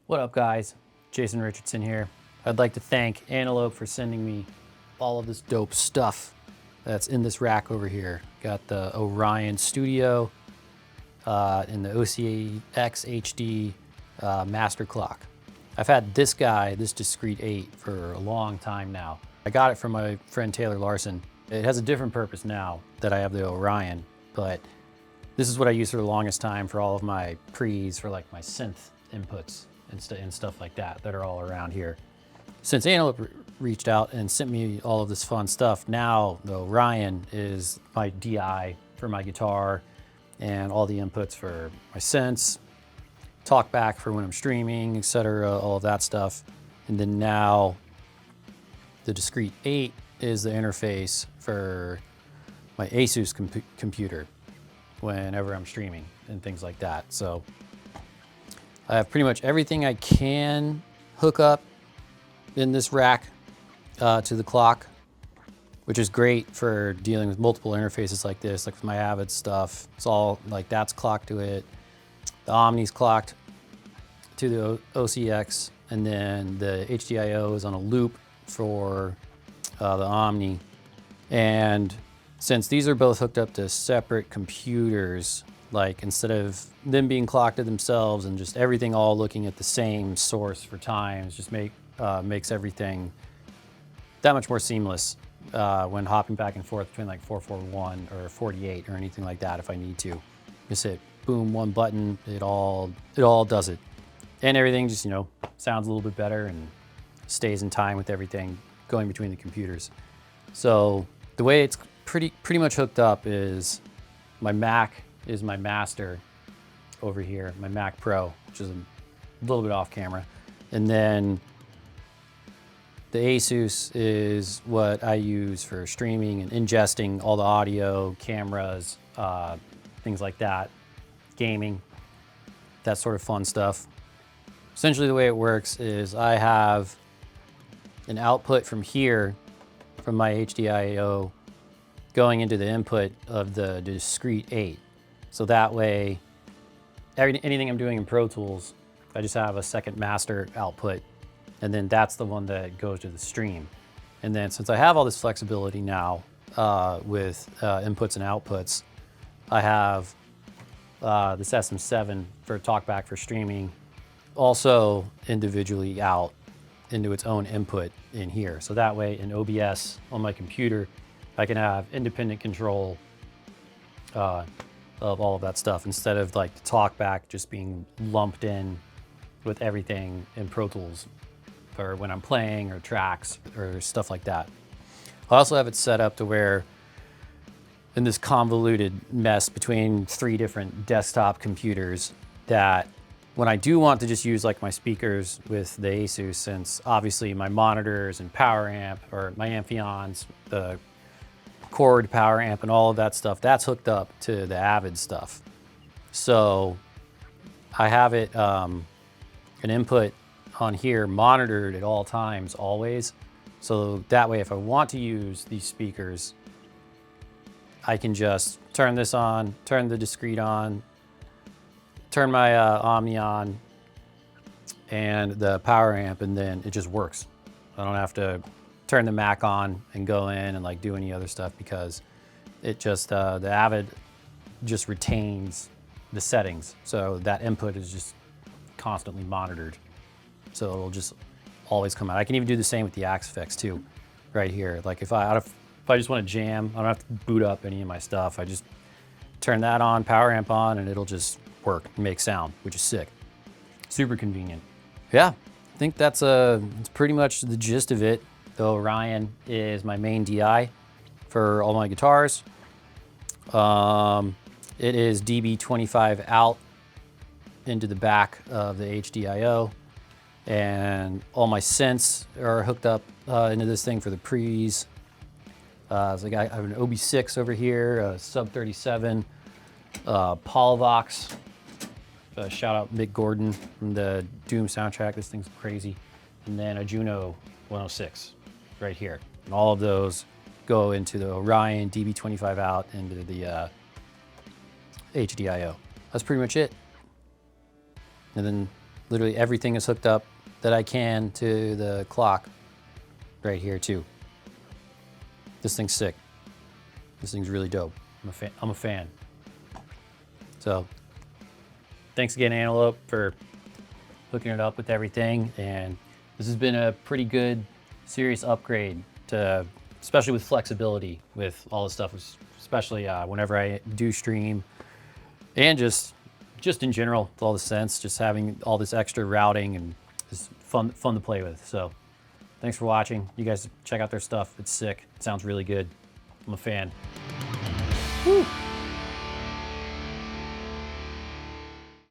What up, guys? Jason Richardson here. I'd like to thank Antelope for sending me all of this dope stuff that's in this rack over here. Got the Orion Studio and the Osiris HD Master Clock. I've had this guy, this Discrete 8, for a long time now. I got it from my friend Taylor Larson. It has a different purpose now that I have the Orion, but this is what I use for the longest time for all of my pre's, for like my synth inputs and stuff like that are all around here. Since Antelope reached out and sent me all of this fun stuff, now the Orion is my DI for my guitar and all the inputs for my synths, talkback for when I'm streaming, etc., all of that stuff. And then now the Discrete 8 is the interface for my Asus computer whenever I'm streaming and things like that. So I have pretty much everything I can hook up in this rack to the clock, which is great for dealing with multiple interfaces like this, like with my Avid stuff. It's all like that's clocked to it. The Omni's clocked to the OCX, and then the HDIO is on a loop for the Omni. And since these are both hooked up to separate computers, like instead of them being clocked to themselves and just everything all looking at the same source for times, just makes everything that much more seamless when hopping back and forth between like 441 or 48 or anything like that if I need to. Just hit boom, one button, it all does it. And everything just, sounds a little bit better and stays in time with everything going between the computers. So the way it's pretty much hooked up is my Mac is my master over here, my Mac Pro, which is a little bit off camera. And then the Asus is what I use for streaming and ingesting all the audio, cameras, things like that, gaming, that sort of fun stuff. Essentially the way it works is I have an output from here, from my HDIO, going into the input of the Discrete 8. So that way, anything I'm doing in Pro Tools, I just have a second master output, and then that's the one that goes to the stream. And then since I have all this flexibility now with inputs and outputs, I have this SM7 for talkback for streaming, also individually out into its own input in here. So that way in OBS on my computer, I can have independent control of all of that stuff instead of like the talkback just being lumped in with everything in Pro Tools for when I'm playing or tracks or stuff like that. I also have it set up to where in this convoluted mess between 3 different desktop computers that when I do want to just use like my speakers with the Asus, since obviously my monitors and power amp or my Amphions, the cord power amp and all of that stuff, that's hooked up to the Avid stuff. So I have it, an input on here monitored at all times, always. So that way, if I want to use these speakers, I can just turn this on, turn the Discrete on, turn my Omni on and the power amp, and then it just works. I don't have to turn the Mac on and go in and like do any other stuff because it just, the Avid just retains the settings. So that input is just constantly monitored. So it'll just always come out. I can even do the same with the Axe-Fx too, right here. Like if I just want to jam, I don't have to boot up any of my stuff. I just turn that on, power amp on, and it'll just work and make sound, which is sick. Super convenient. Yeah, I think that's pretty much the gist of it. The Orion is my main DI for all my guitars. It is DB25 out into the back of the HDIO, and all my synths are hooked up into this thing for the pre's. So I have an OB6 over here, a Sub 37, Polvox. Shout out Mick Gordon from the Doom soundtrack. This thing's crazy. And then a Juno 106 right here. And all of those go into the Orion DB25 out into the HDIO. That's pretty much it. And then Literally everything is hooked up that I can to the clock right here too. This thing's sick. This thing's really dope. I'm a fan. So thanks again, Antelope, for hooking it up with everything. And this has been a pretty good, serious upgrade to, especially with flexibility with all this stuff, especially whenever I do stream and just in general with all the synths, just having all this extra routing and is fun to play with. So thanks for watching. You guys check out their stuff. It's sick. It sounds really good. I'm a fan. Woo.